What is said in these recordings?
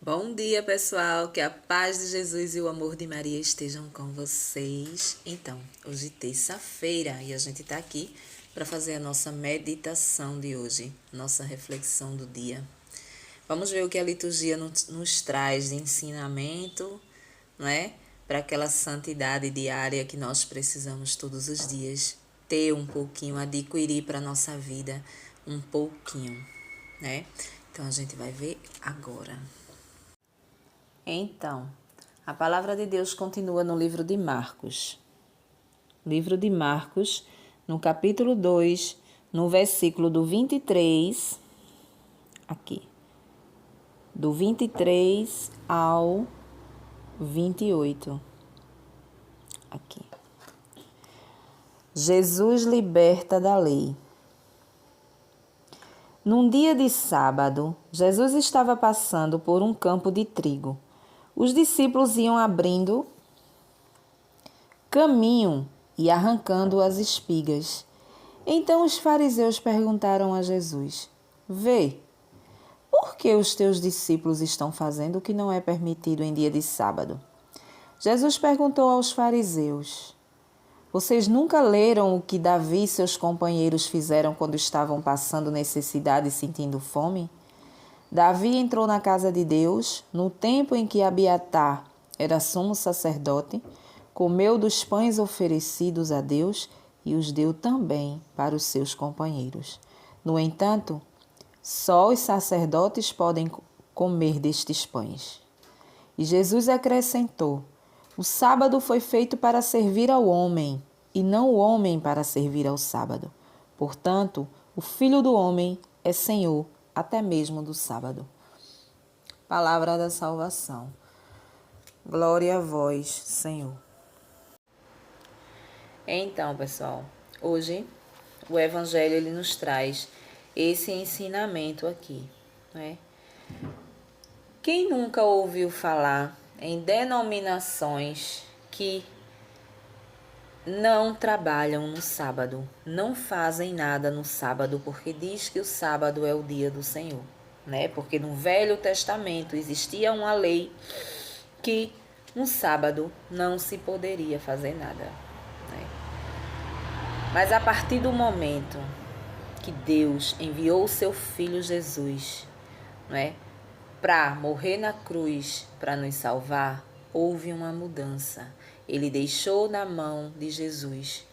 Bom dia, pessoal. Que a paz de Jesus e o amor de Maria estejam com vocês. Então, hoje é terça-feira e a gente está aqui para fazer a nossa meditação de hoje, nossa reflexão do dia. Vamos ver o que a liturgia nos traz de ensinamento, não é? Para aquela santidade diária que nós precisamos todos os dias ter um pouquinho, adquirir para a nossa vida um pouquinho, né? Então, a gente vai ver agora. Então, a palavra de Deus continua no livro de Marcos. Livro de Marcos, no capítulo 2, no versículo do 23, aqui, do 23 ao 28, aqui. Jesus liberta da lei. Num dia de sábado, Jesus estava passando por um campo de trigo. Os discípulos iam abrindo caminho e arrancando as espigas. Então os fariseus perguntaram a Jesus: Vê, por que os teus discípulos estão fazendo o que não é permitido em dia de sábado? Jesus perguntou aos fariseus: Vocês nunca leram o que Davi e seus companheiros fizeram quando estavam passando necessidade e sentindo fome? Davi entrou na casa de Deus no tempo em que Abiatar era sumo sacerdote, comeu dos pães oferecidos a Deus e os deu também para os seus companheiros. No entanto, só os sacerdotes podem comer destes pães. E Jesus acrescentou: O sábado foi feito para servir ao homem, e não o homem para servir ao sábado. Portanto, o Filho do Homem é Senhor até mesmo do sábado. Palavra da salvação. Glória a vós, Senhor. Então, pessoal, hoje o Evangelho ele nos traz esse ensinamento aqui, né? Quem nunca ouviu falar em denominações que não trabalham no sábado, não fazem nada no sábado, porque diz que o sábado é o dia do Senhor, né? Porque no Velho Testamento existia uma lei que no sábado não se poderia fazer nada, né? Mas a partir do momento que Deus enviou o seu Filho Jesus, né, para morrer na cruz, para nos salvar, houve uma mudança. Ele deixou na mão de Jesus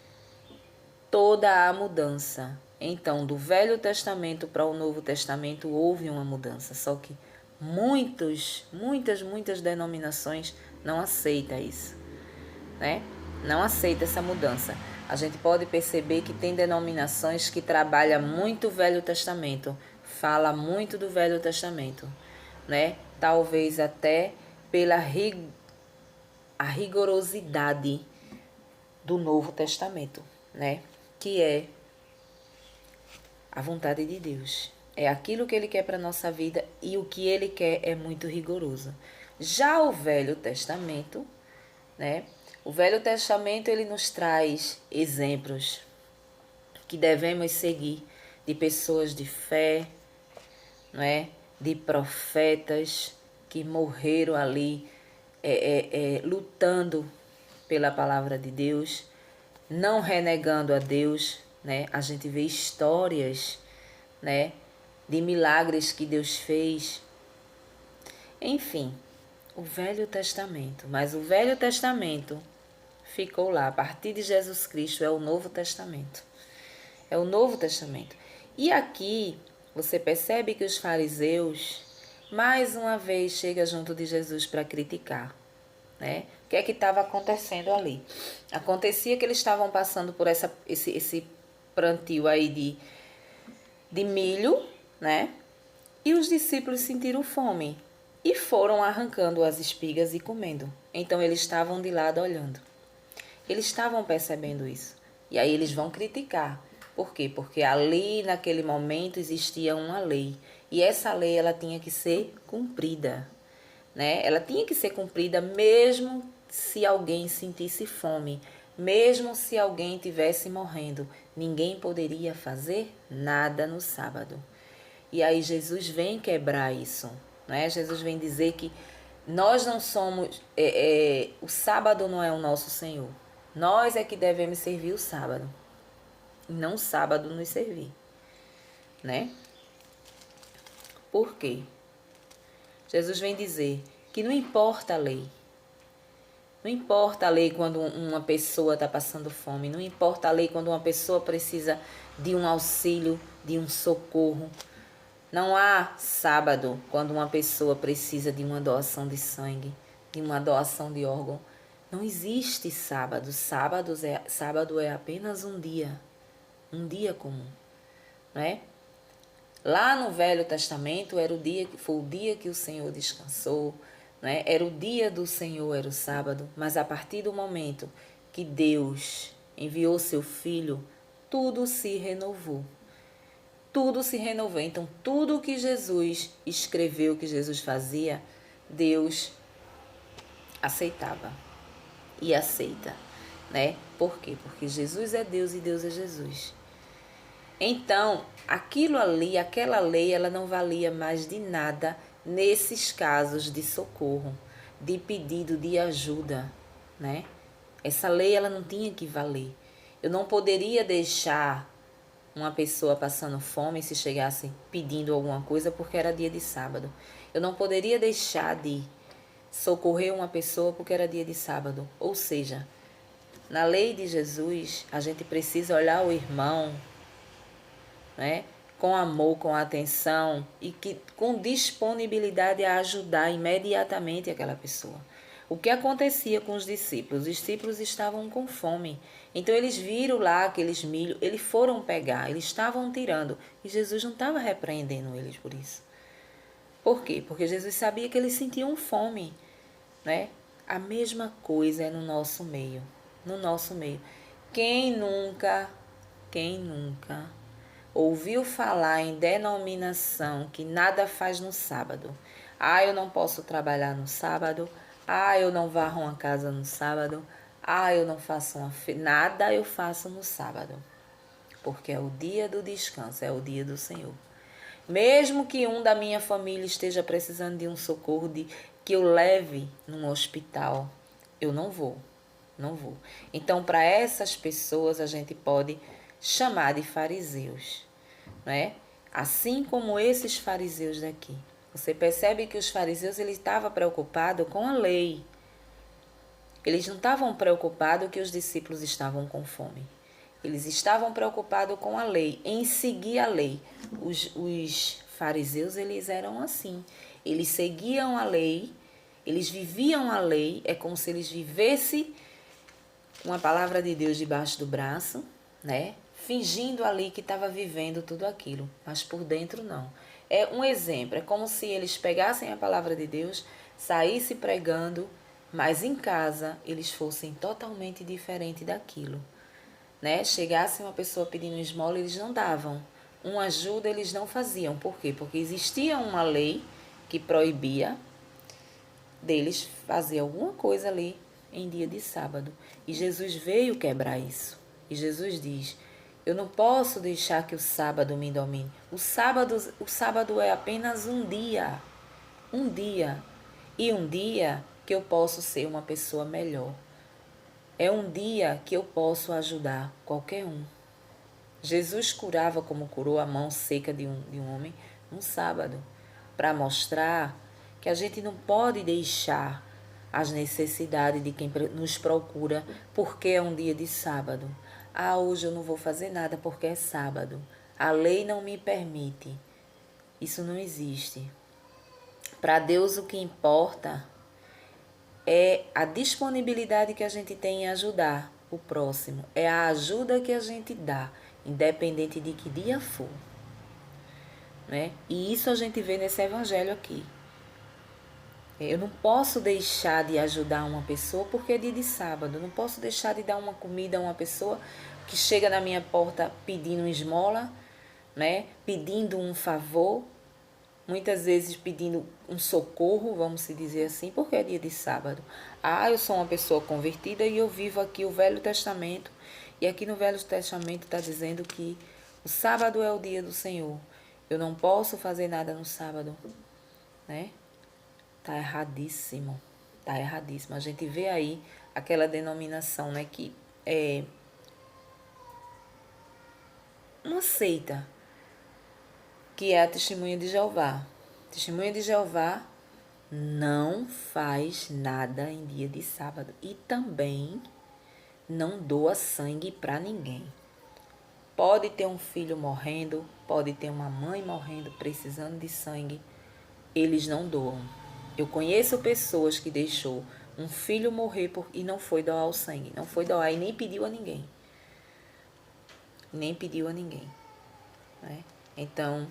toda a mudança. Então, do Velho Testamento para o Novo Testamento houve uma mudança. Só que muitas denominações não aceitam isso, né? Não aceita essa mudança. A gente pode perceber que tem denominações que trabalham muito o Velho Testamento, fala muito do Velho Testamento, né? Talvez até pela rigorosidade do Novo Testamento, né? Que é a vontade de Deus. É aquilo que Ele quer para a nossa vida e o que Ele quer é muito rigoroso. Já o Velho Testamento, né? O Velho Testamento ele nos traz exemplos que devemos seguir de pessoas de fé, não é? De profetas que morreram ali lutando pela palavra de Deus, não renegando a Deus, né? A gente vê histórias, né, de milagres que Deus fez. Enfim, o Velho Testamento. Mas o Velho Testamento ficou lá. A partir de Jesus Cristo é o Novo Testamento. É o Novo Testamento. E aqui você percebe que os fariseus, mais uma vez, chegam junto de Jesus para criticar, né? O que é que estava acontecendo ali? Acontecia que eles estavam passando por esse plantio aí de milho, né? E os discípulos sentiram fome e foram arrancando as espigas e comendo. Então eles estavam de lado olhando. Eles estavam percebendo isso. E aí eles vão criticar. Por quê? Porque ali naquele momento existia uma lei. E essa lei ela tinha que ser cumprida, né? Ela tinha que ser cumprida mesmo se alguém sentisse fome, mesmo se alguém estivesse morrendo. Ninguém poderia fazer nada no sábado. E aí Jesus vem quebrar isso, né? Jesus vem dizer que nós não somos, o sábado não é o nosso Senhor. Nós é que devemos servir o sábado, e não o sábado nos servir, né? Por quê? Jesus vem dizer que não importa a lei. Não importa a lei quando uma pessoa está passando fome. Não importa a lei quando uma pessoa precisa de um auxílio, de um socorro. Não há sábado quando uma pessoa precisa de uma doação de sangue, de uma doação de órgão. Não existe sábado. Sábado é apenas um dia comum, né? Lá no Velho Testamento foi o dia que o Senhor descansou, né? Era o dia do Senhor, era o sábado. Mas a partir do momento que Deus enviou seu Filho, tudo se renovou. Tudo se renovou. Então, tudo que Jesus escreveu, que Jesus fazia, Deus aceitava e aceita, né? Por quê? Porque Jesus é Deus e Deus é Jesus. Então, aquela lei, ela não valia mais de nada nesses casos de socorro, de pedido de ajuda, né? Essa lei, ela não tinha que valer. Eu não poderia deixar uma pessoa passando fome se chegasse pedindo alguma coisa porque era dia de sábado. Eu não poderia deixar de socorrer uma pessoa porque era dia de sábado. Ou seja, na lei de Jesus, a gente precisa olhar o irmão, né, com amor, com atenção e com disponibilidade a ajudar imediatamente aquela pessoa. O que acontecia com os discípulos? Os discípulos estavam com fome. Então eles viram lá aqueles milho, eles foram pegar, eles estavam tirando. E Jesus não estava repreendendo eles por isso. Por quê? Porque Jesus sabia que eles sentiam fome, né? A mesma coisa é no nosso meio. No nosso meio. Quem nunca ouviu falar em denominação que nada faz no sábado? Ah, eu não posso trabalhar no sábado. Ah, eu não varro uma casa no sábado. Ah, eu não faço nada eu faço no sábado. Porque é o dia do descanso, é o dia do Senhor. Mesmo que um da minha família esteja precisando de um socorro, que eu leve num hospital, eu não vou. Então, para essas pessoas, a gente pode chamar de fariseus, né? Assim como esses fariseus daqui. Você percebe que os fariseus, eles estavam preocupados com a lei. Eles não estavam preocupados que os discípulos estavam com fome. Eles estavam preocupados com a lei, em seguir a lei. Os fariseus, eles eram assim. Eles seguiam a lei, eles viviam a lei, é como se eles vivessem uma palavra de Deus debaixo do braço, né? Fingindo ali que estava vivendo tudo aquilo, mas por dentro não. É um exemplo, é como se eles pegassem a palavra de Deus, saíssem pregando, mas em casa eles fossem totalmente diferente daquilo, né? Chegasse uma pessoa pedindo esmola, eles não davam. Uma ajuda eles não faziam. Por quê? Porque existia uma lei que proibia deles fazer alguma coisa ali em dia de sábado. E Jesus veio quebrar isso. E Jesus diz: eu não posso deixar que o sábado me domine. O sábado é apenas um dia. Um dia. E um dia que eu posso ser uma pessoa melhor. É um dia que eu posso ajudar qualquer um. Jesus curava como curou a mão seca de um homem no sábado, para mostrar que a gente não pode deixar as necessidades de quem nos procura porque é um dia de sábado. Ah, hoje eu não vou fazer nada porque é sábado. A lei não me permite. Isso não existe. Para Deus o que importa é a disponibilidade que a gente tem em ajudar o próximo. É a ajuda que a gente dá, independente de que dia for, né? E isso a gente vê nesse evangelho aqui. Eu não posso deixar de ajudar uma pessoa porque é dia de sábado. Eu não posso deixar de dar uma comida a uma pessoa que chega na minha porta pedindo esmola, né? Pedindo um favor, muitas vezes pedindo um socorro, vamos se dizer assim, porque é dia de sábado. Ah, eu sou uma pessoa convertida e eu vivo aqui o Velho Testamento. E aqui no Velho Testamento está dizendo que o sábado é o dia do Senhor. Eu não posso fazer nada no sábado, né? tá erradíssimo. Tá erradíssimo. A gente vê aí aquela denominação, né, que é uma seita, que é a Testemunha de Jeová. Testemunha de Jeová não faz nada em dia de sábado e também não doa sangue para ninguém. Pode ter um filho morrendo, pode ter uma mãe morrendo, precisando de sangue, eles não doam. Eu conheço pessoas que deixou um filho morrer e não foi doar o sangue, não foi doar e nem pediu a ninguém. Nem pediu a ninguém. Né? Então,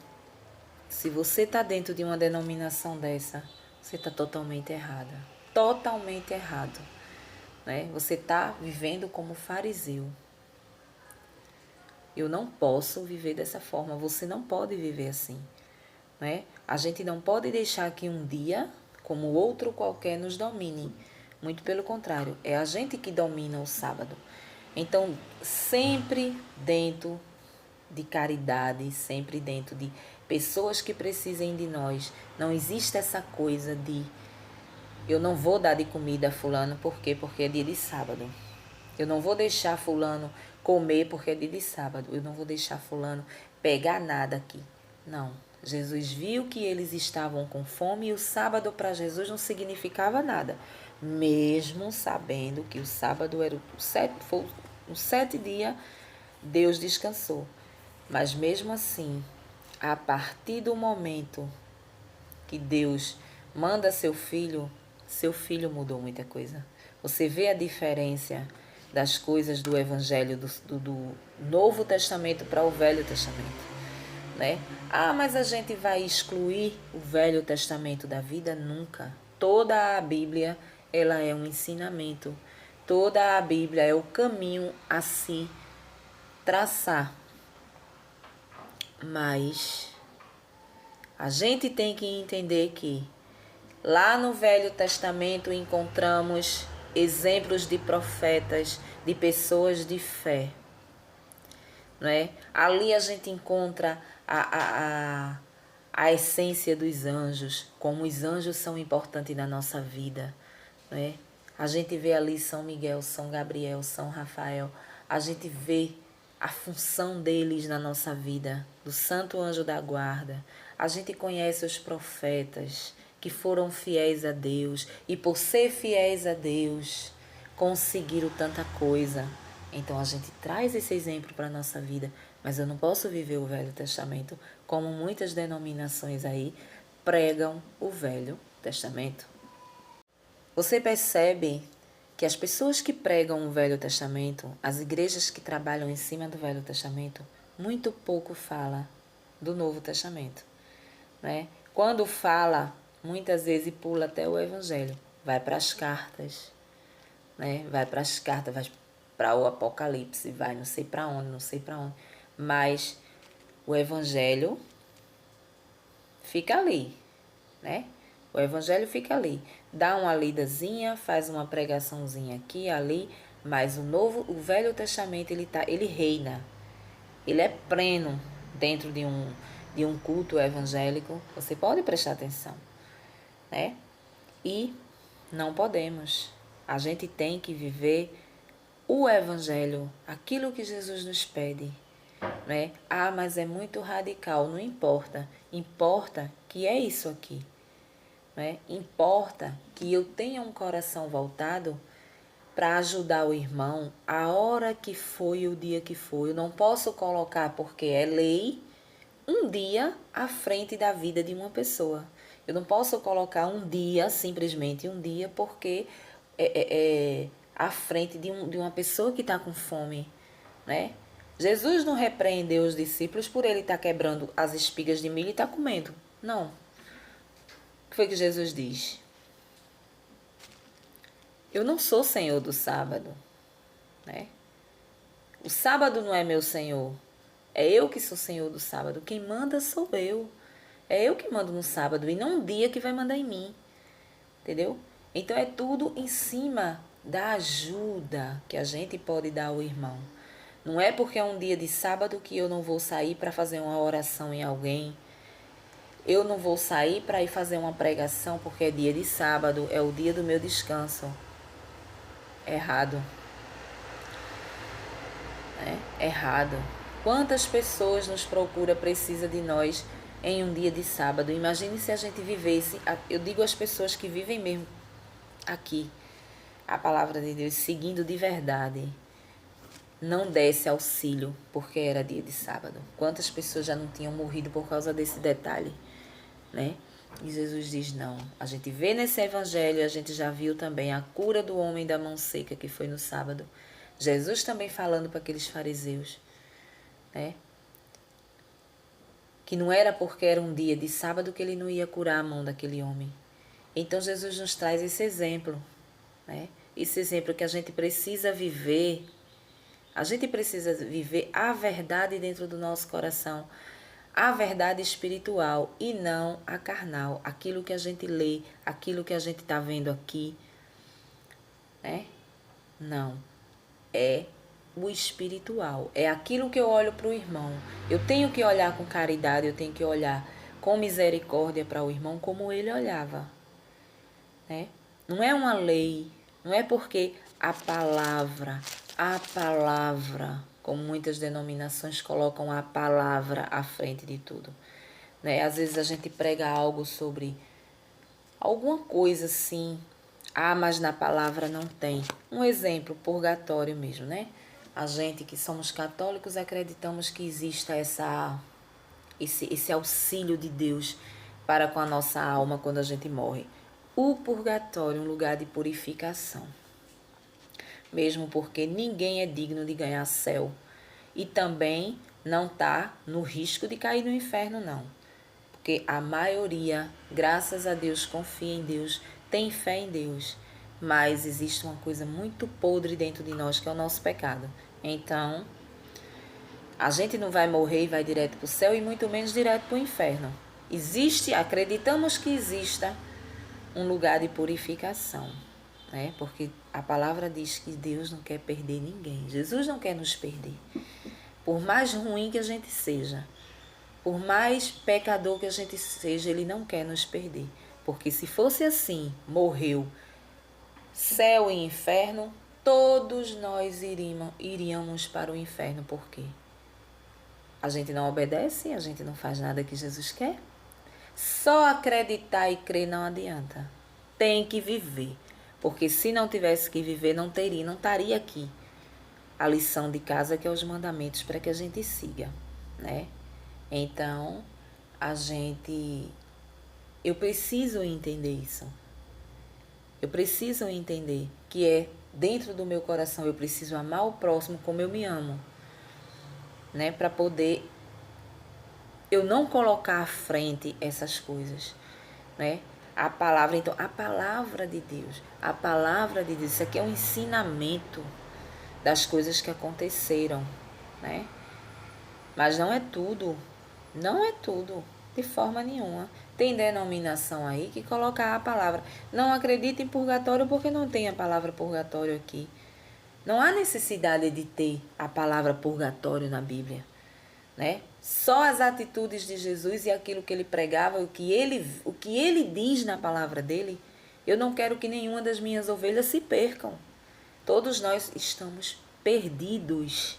se você está dentro de uma denominação dessa, você está totalmente errada. Totalmente errado. Né? Você está vivendo como fariseu. Eu não posso viver dessa forma. Você não pode viver assim. Né? A gente não pode deixar que um dia, como outro qualquer, nos domine. Muito pelo contrário, é a gente que domina o sábado. Então, sempre dentro de caridade, sempre dentro de pessoas que precisem de nós. Não existe essa coisa de eu não vou dar de comida a fulano, por quê? Porque é dia de sábado. Eu não vou deixar fulano comer porque é dia de sábado. Eu não vou deixar fulano pegar nada aqui. Não. Jesus viu que eles estavam com fome e o sábado para Jesus não significava nada. Mesmo sabendo que o sábado era o 7 dia, Deus descansou. Mas mesmo assim, a partir do momento que Deus manda seu filho mudou muita coisa. Você vê a diferença das coisas do Evangelho do Novo Testamento para o Velho Testamento. Né? Ah, mas a gente vai excluir o Velho Testamento da vida? Nunca. Toda a Bíblia, ela é um ensinamento. Toda a Bíblia é o caminho a se traçar. Mas a gente tem que entender que lá no Velho Testamento encontramos exemplos de profetas, de pessoas de fé. Não é? Ali a gente encontra a essência dos anjos, como os anjos são importantes na nossa vida. Não é? A gente vê ali São Miguel, São Gabriel, São Rafael. A gente vê a função deles na nossa vida, do Santo Anjo da Guarda. A gente conhece os profetas que foram fiéis a Deus e por ser fiéis a Deus conseguiram tanta coisa. Então a gente traz esse exemplo para a nossa vida, mas eu não posso viver o Velho Testamento como muitas denominações aí pregam o Velho Testamento. Você percebe que as pessoas que pregam o Velho Testamento, as igrejas que trabalham em cima do Velho Testamento, muito pouco fala do Novo Testamento. Né? Quando fala, muitas vezes pula até o Evangelho, vai para as cartas, né? Vai para as cartas, vai para o Apocalipse, vai não sei para onde, mas o Evangelho fica ali, né? O Evangelho fica ali, dá uma lidazinha, faz uma pregaçãozinha aqui, ali, mas o Velho Testamento ele reina, ele é pleno dentro de um culto evangélico. Você pode prestar atenção, né? E não podemos. A gente tem que viver o Evangelho, aquilo que Jesus nos pede, né? Ah, mas é muito radical. Não importa. Importa que é isso aqui. Né? Importa que eu tenha um coração voltado para ajudar o irmão a hora que foi, o dia que foi. Eu não posso colocar, porque é lei, um dia à frente da vida de uma pessoa. Eu não posso colocar um dia, simplesmente um dia, porque é à frente de uma pessoa que está com fome. Né? Jesus não repreendeu os discípulos por ele estar quebrando as espigas de milho e estar comendo. Não. O que foi que Jesus diz? Eu não sou senhor do sábado, né? O sábado não é meu senhor. É eu que sou senhor do sábado. Quem manda sou eu. É eu que mando no sábado e não um dia que vai mandar em mim. Entendeu? Então é tudo em cima da ajuda que a gente pode dar ao irmão. Não é porque é um dia de sábado que eu não vou sair para fazer uma oração em alguém. Eu não vou sair para ir fazer uma pregação porque é dia de sábado, é o dia do meu descanso. Errado. Errado. Quantas pessoas nos procura, precisa de nós em um dia de sábado? Imagine se a gente vivesse, eu digo às pessoas que vivem mesmo aqui, a palavra de Deus, seguindo de verdade, não desse auxílio porque era dia de sábado. Quantas pessoas já não tinham morrido por causa desse detalhe, né? E Jesus diz não. A gente vê nesse evangelho, a gente já viu também a cura do homem da mão seca que foi no sábado. Jesus também falando para aqueles fariseus, né? Que não era porque era um dia de sábado que ele não ia curar a mão daquele homem. Então Jesus nos traz esse exemplo, né? Esse exemplo que a gente precisa viver. A gente precisa viver a verdade dentro do nosso coração, a verdade espiritual e não a carnal. Aquilo que a gente lê, aquilo que a gente está vendo aqui, né? Não. É o espiritual. É aquilo que eu olho para o irmão. Eu tenho que olhar com caridade, eu tenho que olhar com misericórdia para o irmão como ele olhava, né? Não é uma lei, não é porque a palavra, como muitas denominações colocam a palavra à frente de tudo, né? Às vezes a gente prega algo sobre alguma coisa assim, mas na palavra não tem. Um exemplo, purgatório mesmo, né? A gente que somos católicos acreditamos que exista esse auxílio de Deus para com a nossa alma quando a gente morre. O purgatório é um lugar de purificação. Mesmo porque ninguém é digno de ganhar céu. E também não está no risco de cair no inferno, não. Porque a maioria, graças a Deus, confia em Deus, tem fé em Deus. Mas existe uma coisa muito podre dentro de nós, que é o nosso pecado. Então, a gente não vai morrer e vai direto para o céu e muito menos direto para o inferno. Acreditamos que exista um lugar de purificação, né? Porque a palavra diz que Deus não quer perder ninguém. Jesus não quer nos perder. Por mais ruim que a gente seja, por mais pecador que a gente seja, Ele não quer nos perder. Porque se fosse assim, morreu, céu e inferno, todos nós iríamos para o inferno. Por quê? A gente não obedece, a gente não faz nada que Jesus quer. Só acreditar e crer não adianta. Tem que viver. Porque se não tivesse que viver, não estaria aqui a lição de casa, que é os mandamentos para que a gente siga, né? Então, eu preciso entender isso. Eu preciso entender que é dentro do meu coração, eu preciso amar o próximo como eu me amo, né? Para poder eu não colocar à frente essas coisas, né? A palavra de Deus, isso aqui é um ensinamento das coisas que aconteceram, né? Mas não é tudo, de forma nenhuma. Tem denominação aí que coloca a palavra. Não acredita em purgatório porque não tem a palavra purgatório aqui. Não há necessidade de ter a palavra purgatório na Bíblia, né? Só as atitudes de Jesus e aquilo que ele pregava, o que ele diz na palavra dele. Eu não quero que nenhuma das minhas ovelhas se percam. Todos nós estamos perdidos.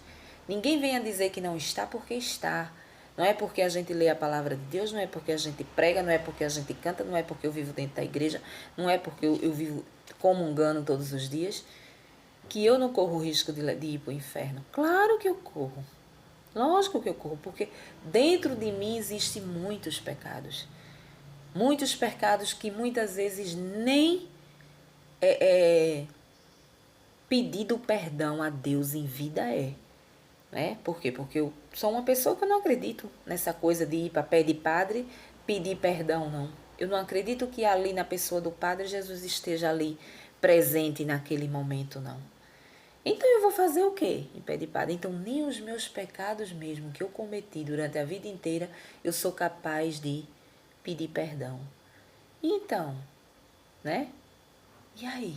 Ninguém venha dizer que não está, porque está. Não é porque a gente lê a palavra de Deus, não é porque a gente prega, não é porque a gente canta, não é porque eu vivo dentro da igreja, não é porque eu vivo comungando todos os dias, que eu não corro o risco de ir para o inferno. Claro que eu corro. Lógico que eu corro, porque dentro de mim existem muitos pecados. Muitos pecados que muitas vezes nem pedido perdão a Deus em vida é. Né? Por quê? Porque eu sou uma pessoa que eu não acredito nessa coisa de ir para pé de padre pedir perdão, não. Eu não acredito que ali na pessoa do Padre Jesus esteja ali presente naquele momento, não. Então eu vou fazer o quê em pé de padre? Então nem os meus pecados mesmo que eu cometi durante a vida inteira eu sou capaz de pedir perdão. Então, né? E aí?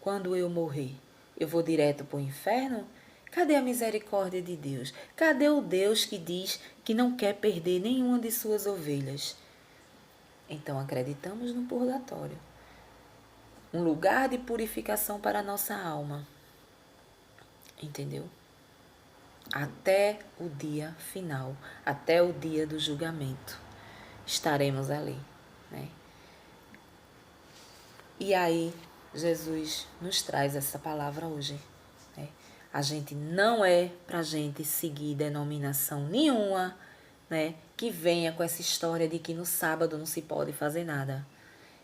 Quando eu morrer, eu vou direto para o inferno? Cadê a misericórdia de Deus? Cadê o Deus que diz que não quer perder nenhuma de suas ovelhas? Então acreditamos no purgatório. Um lugar de purificação para a nossa alma. Entendeu? Até o dia final, até o dia do julgamento, estaremos ali, né? E aí, Jesus nos traz essa palavra hoje, né? A gente não é pra gente seguir denominação nenhuma, né? Que venha com essa história de que no sábado não se pode fazer nada.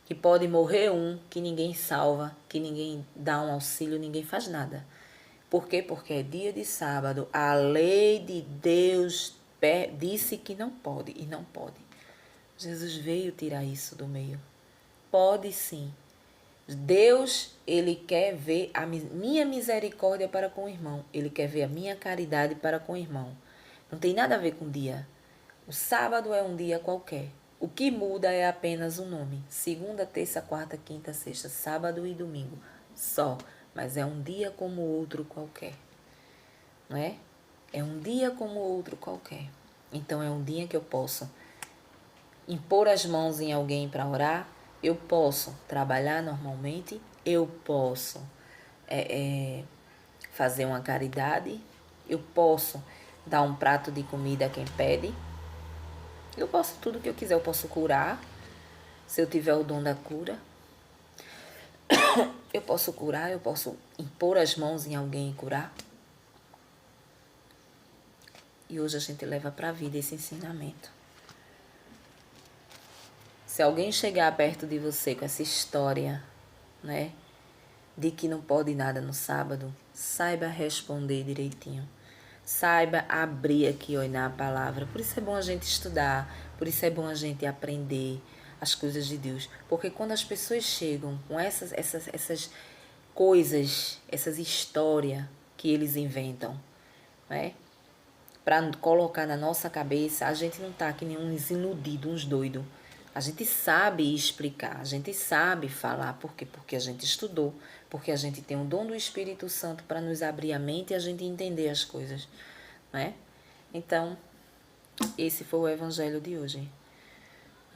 Que pode morrer um, que ninguém salva, que ninguém dá um auxílio, ninguém faz nada. Por quê? Porque é dia de sábado. A lei de Deus disse que não pode e não pode. Jesus veio tirar isso do meio. Pode sim. Deus, ele quer ver a minha misericórdia para com o irmão. Ele quer ver a minha caridade para com o irmão. Não tem nada a ver com dia. O sábado é um dia qualquer. O que muda é apenas o nome. Segunda, terça, quarta, quinta, sexta, sábado e domingo. Só. Mas é um dia como outro qualquer. Não é? É um dia como outro qualquer. Então é um dia que eu posso impor as mãos em alguém para orar. Eu posso trabalhar normalmente. Eu posso fazer uma caridade. Eu posso dar um prato de comida a quem pede. Eu posso tudo que eu quiser. Eu posso curar, se eu tiver o dom da cura. Eu posso curar, eu posso impor as mãos em alguém e curar. E hoje a gente leva para a vida esse ensinamento. Se alguém chegar perto de você com essa história, né, de que não pode nada no sábado, saiba responder direitinho. Saiba abrir aqui, olhar a palavra. Por isso é bom a gente estudar, por isso é bom a gente aprender as coisas de Deus. Porque quando as pessoas chegam com essas coisas, essas histórias que eles inventam, né? Para colocar na nossa cabeça, a gente não tá que nem uns iludidos, uns doidos. A gente sabe explicar, a gente sabe falar. Por quê? Porque a gente estudou, porque a gente tem o dom do Espírito Santo para nos abrir a mente e a gente entender as coisas, né? Então, esse foi o Evangelho de hoje.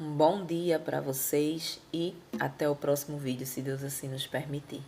Um bom dia para vocês e até o próximo vídeo, se Deus assim nos permitir.